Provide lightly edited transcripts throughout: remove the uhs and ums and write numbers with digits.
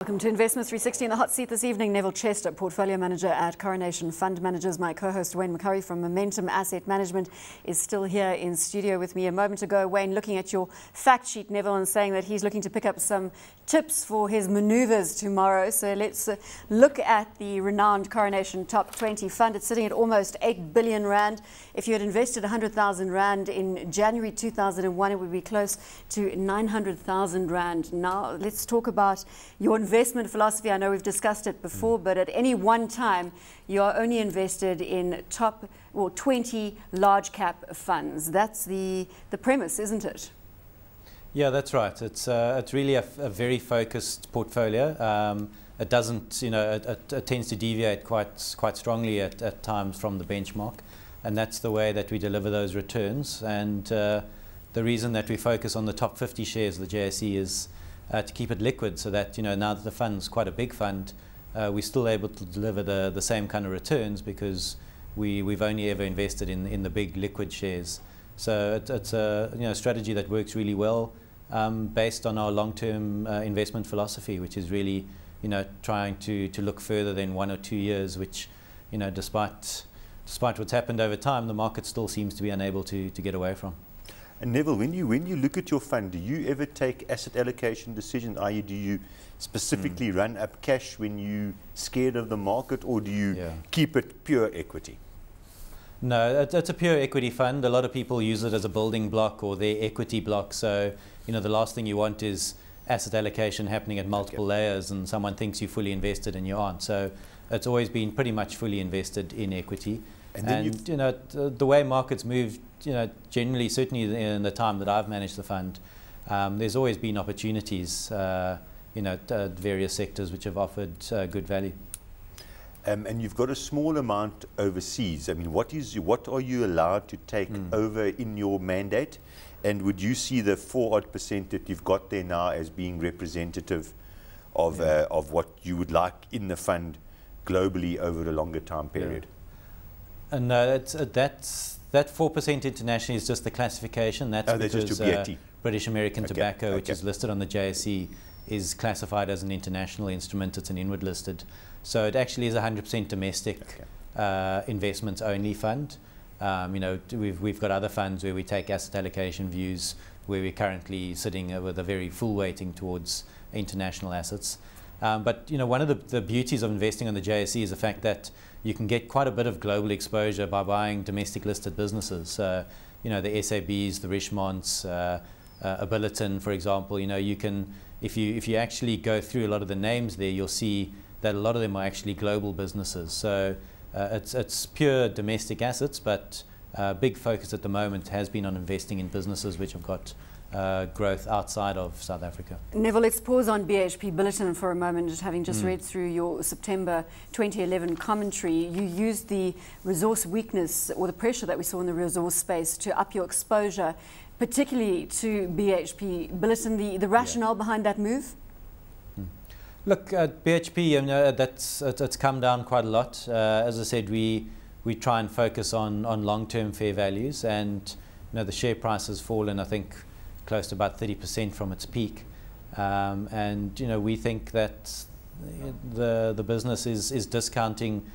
Welcome to Investment 360. In the hot seat this evening, Neville, Portfolio Manager at Coronation Fund Managers. My co-host Wayne McCurry from Momentum Asset Management is still here in studio with me. A moment ago, Wayne looking at your fact sheet, Neville, and saying that he's looking to pick up some tips for his maneuvers tomorrow. So let's look at the renowned Coronation Top 20 Fund. It's sitting at almost 8 billion rand. If you had invested 100,000 rand in January 2001, it would be close to 900,000 rand. Now, let's talk about your investment philosophy. I know we've discussed it before, but at any one time, you are only invested in top 20 large cap funds. That's the premise, isn't it? Yeah, that's right. It's really a very focused portfolio. It doesn't, it tends to deviate quite strongly at times from the benchmark, and that's the way that we deliver those returns. And the reason that we focus on the top 50 shares of the JSE is to keep it liquid, so that now that the fund's quite a big fund, we're still able to deliver the same kind of returns because we've only ever invested in the big liquid shares. So it's a strategy that works really well, based on our long-term investment philosophy, which is really trying to look further than 1 or 2 years, which despite what's happened over time, the market still seems to be unable to get away from. And Neville, when you look at your fund, do you ever take asset allocation decisions? I.e., do you specifically run up cash when you're scared of the market, or do you keep it pure equity? No, it's a pure equity fund. A lot of people use it as a building block or their equity block. So, the last thing you want is asset allocation happening at multiple layers and someone thinks you're fully invested and you aren't. So it's always been pretty much fully invested in equity. And the way markets move, generally, certainly in the time that I've managed the fund, there's always been opportunities, various sectors which have offered good value. And you've got a small amount overseas. I mean, what are you allowed to take over in your mandate? And would you see the 4% that you've got there now as being representative of what you would like in the fund globally over a longer time period? And that 4% internationally is just the classification. That's because British American Tobacco, which is listed on the JSE, is classified as an international instrument. It's an inward listed. So it actually is 100% domestic investments only fund. We've got other funds where we take asset allocation views, where we're currently sitting with a very full weighting towards international assets. But one of the beauties of investing on the JSE is the fact that you can get quite a bit of global exposure by buying domestic listed businesses. The SABs, the Richemonts, a Billiton, for example. You can, if you actually go through a lot of the names there, you'll see that a lot of them are actually global businesses. So it's pure domestic assets, but big focus at the moment has been on investing in businesses which have got growth outside of South Africa. Neville, let's pause on BHP Billiton for a moment, just having read through your September 2011 commentary. You used the resource weakness or the pressure that we saw in the resource space to up your exposure, particularly to BHP Billiton. The rationale behind that move? Look, at BHP, it's come down quite a lot. As I said, we try and focus on long-term fair values, and the share price has fallen, I think, close to about 30% from its peak. And we think that the business is discounting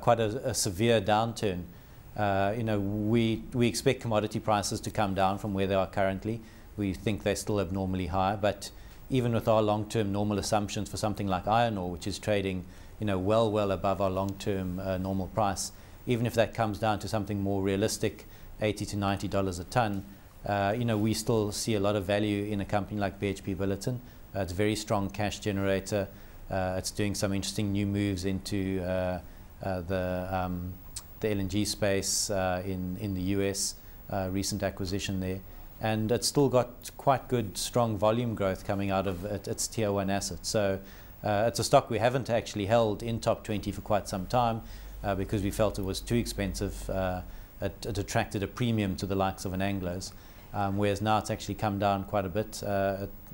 quite a severe downturn. We expect commodity prices to come down from where they are currently. We think they're still abnormally high, but even with our long-term normal assumptions for something like iron ore, which is trading well above our long-term normal price, even if that comes down to something more realistic, $80 to $90 a ton, we still see a lot of value in a company like BHP Billiton. It's a very strong cash generator. It's doing some interesting new moves into the LNG space in the US, recent acquisition there. And it's still got quite good, strong volume growth coming out of its tier 1 assets. So it's a stock we haven't actually held in top 20 for quite some time because we felt it was too expensive. It attracted a premium to the likes of an Anglo's. Whereas now it's actually come down quite a bit.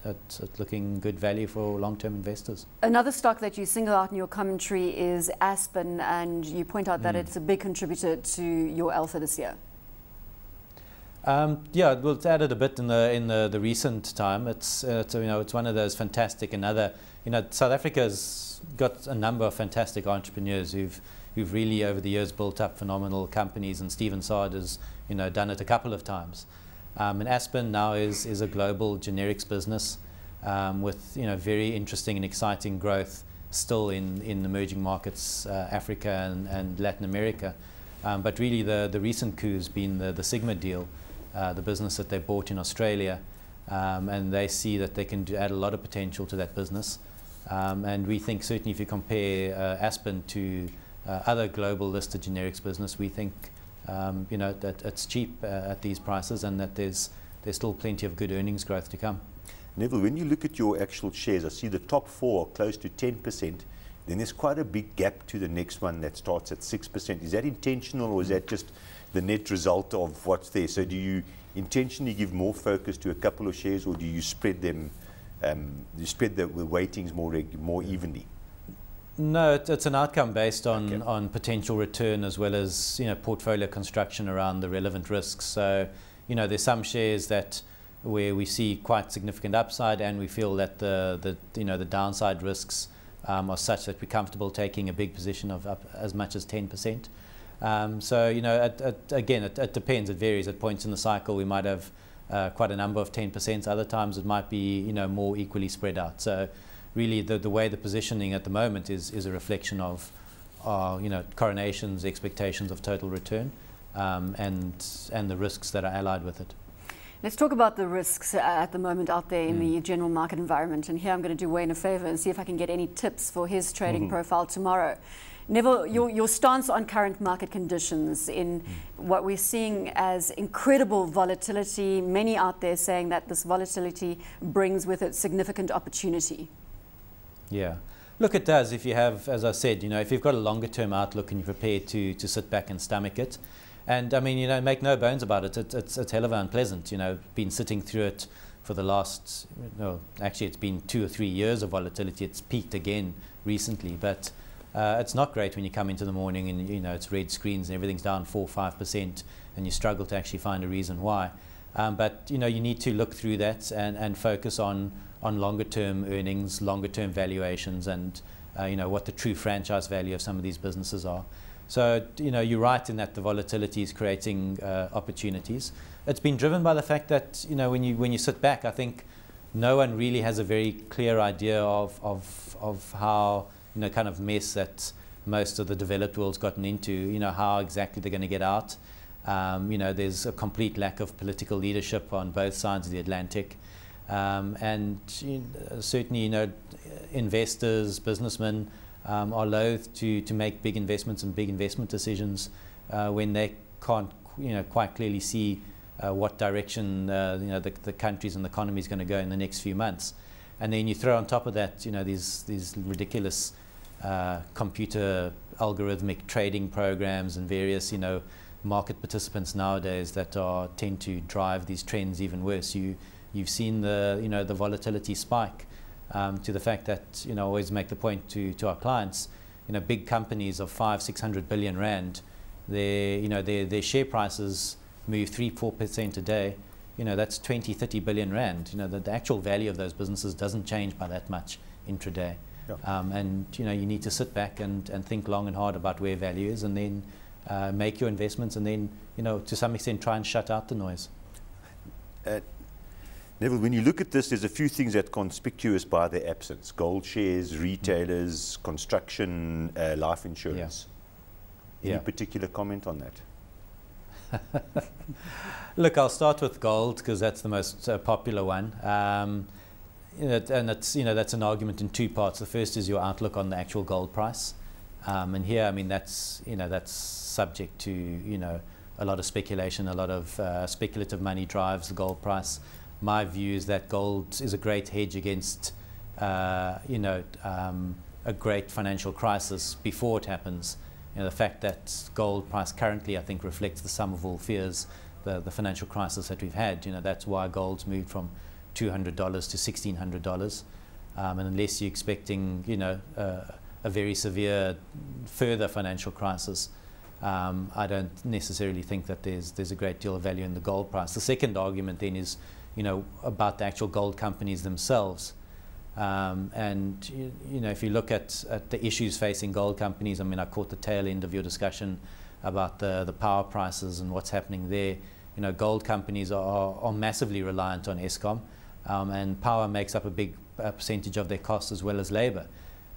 It's looking good value for long-term investors. Another stock that you single out in your commentary is Aspen, and you point out that it's a big contributor to your alpha this year. Yeah, well, it's added a bit in the recent time. It's one of those fantastic South Africa's got a number of fantastic entrepreneurs who've really over the years built up phenomenal companies, and Stephen Saad has done it a couple of times. And Aspen now is a global generics business with very interesting and exciting growth still in emerging markets, Africa and Latin America. But really the recent coup has been the Sigma deal, the business that they bought in Australia, and they see that they can add a lot of potential to that business. And we think certainly if you compare Aspen to other global listed generics business, we think that it's cheap at these prices, and that there's still plenty of good earnings growth to come. Neville, when you look at your actual shares, I see the top 4 are close to 10%. Then there's quite a big gap to the next one that starts at 6%. Is that intentional, or is that just the net result of what's there? So do you intentionally give more focus to a couple of shares, or do you spread them, you spread the weightings more evenly? No, it's an outcome based on potential return, as well as portfolio construction around the relevant risks. So there's some shares where we see quite significant upside, and we feel that the downside risks are such that we're comfortable taking a big position of up as much as 10%. So again, it depends. It varies. At points in the cycle, we might have quite a number of 10%. Other times, it might be more equally spread out. So really, the way the positioning at the moment is a reflection of Coronation's expectations of total return and the risks that are allied with it. Let's talk about the risks at the moment out there in the general market environment. And here I'm going to do Wayne a favor and see if I can get any tips for his trading profile tomorrow. Neville, your stance on current market conditions in what we're seeing as incredible volatility, many out there saying that this volatility brings with it significant opportunity. Yeah. Look, it does. If you have, as I said, if you've got a longer term outlook and you're prepared to sit back and stomach it. And I mean, make no bones about it, it's hell of unpleasant. Been sitting through it for the last, actually it's been 2 or 3 years of volatility. It's peaked again recently, but it's not great when you come into the morning and it's red screens and everything's down 4 or 5%, and you struggle to actually find a reason why. But you need to look through that and focus on longer term earnings, longer term valuations, and what the true franchise value of some of these businesses are. So, you're right in that the volatility is creating opportunities. It's been driven by the fact that, when you sit back, I think no one really has a very clear idea of how, kind of mess that most of the developed world's gotten into, how exactly they're going to get out. There's a complete lack of political leadership on both sides of the Atlantic. And certainly, investors, businessmen, are loath to make big investments and big investment decisions when they can't quite clearly see what direction the countries and the economy is going to go in the next few months. And then you throw on top of that these ridiculous computer algorithmic trading programs and various market participants nowadays that tend to drive these trends even worse. You've seen the volatility spike. To the fact that I always make the point to our clients, big companies of 500-600 billion rand, their share prices move 3-4% a day. That's 20-30 billion rand. The actual value of those businesses doesn't change by that much intraday. Yeah. And you need to sit back and think long and hard about where value is, and then make your investments, and then to some extent try and shut out the noise. Neville, when you look at this, there's a few things that are conspicuous by their absence: gold shares, retailers, construction, life insurance. Yeah. Any particular comment on that? Look, I'll start with gold because that's the most popular one. And it's, that's an argument in 2 parts. The first is your outlook on the actual gold price. And here, I mean, that's subject to, a lot of speculation, a lot of speculative money drives the gold price. My view is that gold is a great hedge against, a great financial crisis before it happens. The fact that gold price currently, I think, reflects the sum of all fears, the financial crisis that we've had. That's why gold's moved from $200 to $1,600. And unless you're expecting, a very severe further financial crisis, I don't necessarily think that there's a great deal of value in the gold price. The second argument then is, about the actual gold companies themselves. And if you look at the issues facing gold companies, I mean, I caught the tail end of your discussion about the power prices and what's happening there. Gold companies are massively reliant on Eskom, and power makes up a big percentage of their costs as well as labor.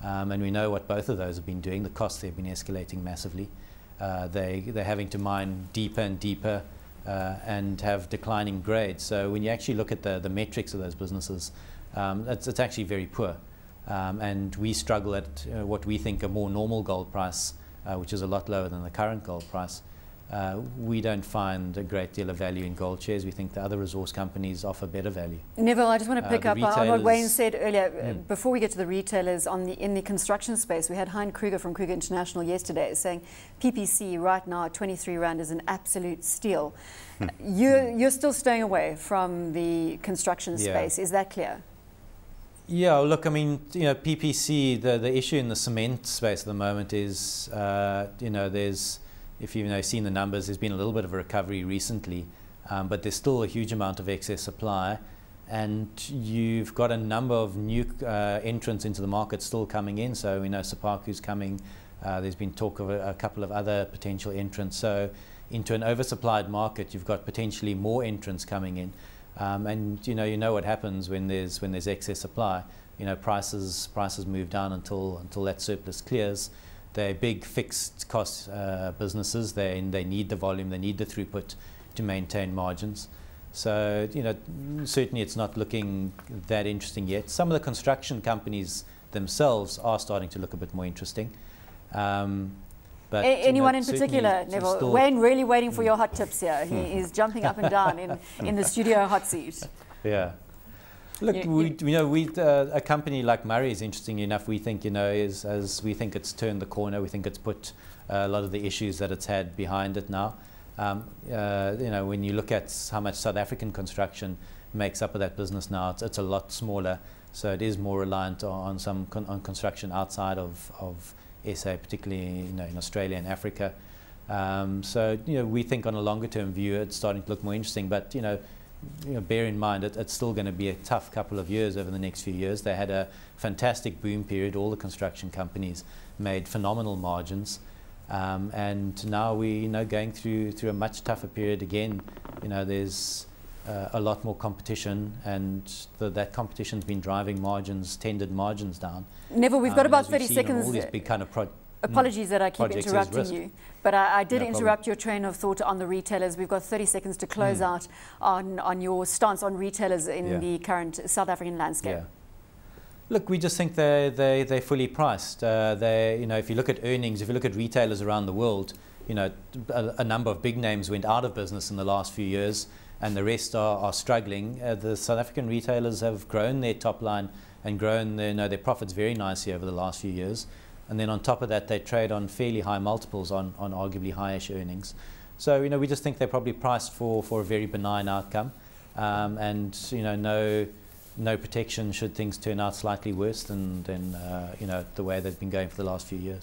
And we know what both of those have been doing. The costs have been escalating massively. They're having to mine deeper and deeper and have declining grades. So when you actually look at the metrics of those businesses, it's actually very poor. And we struggle at what we think a more normal gold price, which is a lot lower than the current gold price. We don't find a great deal of value in gold shares. We think the other resource companies offer better value. Neville, I just want to pick up on what Wayne said earlier. Before we get to the retailers, in the construction space, we had Hein Kruger from Kruger International yesterday saying PPC right now at 23 Rand is an absolute steal. You're still staying away from the construction space. Is that clear? Yeah, look, I mean, PPC, the issue in the cement space at the moment is, there's, if you've seen the numbers, there's been a little bit of a recovery recently, but there's still a huge amount of excess supply, and you've got a number of new entrants into the market still coming in. So we know Sapaku's coming. There's been talk of a couple of other potential entrants. So into an oversupplied market, you've got potentially more entrants coming in. And you know what happens when there's excess supply. Prices move down until that surplus clears. They're big fixed cost businesses. They need the volume, they need the throughput to maintain margins. So certainly it's not looking that interesting yet. Some of the construction companies themselves are starting to look a bit more interesting. But anyone in particular, Neville? Wayne really waiting for your hot tips here. He is jumping up and down in the studio hot seat. Yeah. Look, a company like Murray is interesting enough. We think, as we think it's turned the corner. We think it's put a lot of the issues that it's had behind it now. When you look at how much South African construction makes up of that business now, it's a lot smaller. So it is more reliant on on construction outside of SA, particularly in Australia and Africa. So we think on a longer term view it's starting to look more interesting. But bear in mind it's still going to be a tough couple of years over the next few years. They had a fantastic boom period. All the construction companies made phenomenal margins, and now we going through a much tougher period again. There's a lot more competition, and that competition's been driving tendered margins down. Neville, we've got about 30 seconds. All these big kind of apologies that I keep interrupting you, but I did interrupt your train of thought on the retailers. We've got 30 seconds to close out on your stance on retailers in the current South African landscape. Yeah. Look, we just think they're fully priced. If you look at earnings, if you look at retailers around the world, a number of big names went out of business in the last few years, and the rest are struggling. The South African retailers have grown their top line and grown their profits very nicely over the last few years. And then on top of that, they trade on fairly high multiples on arguably high-ish earnings. So we just think they're probably priced for a very benign outcome, and no protection should things turn out slightly worse than the way they've been going for the last few years.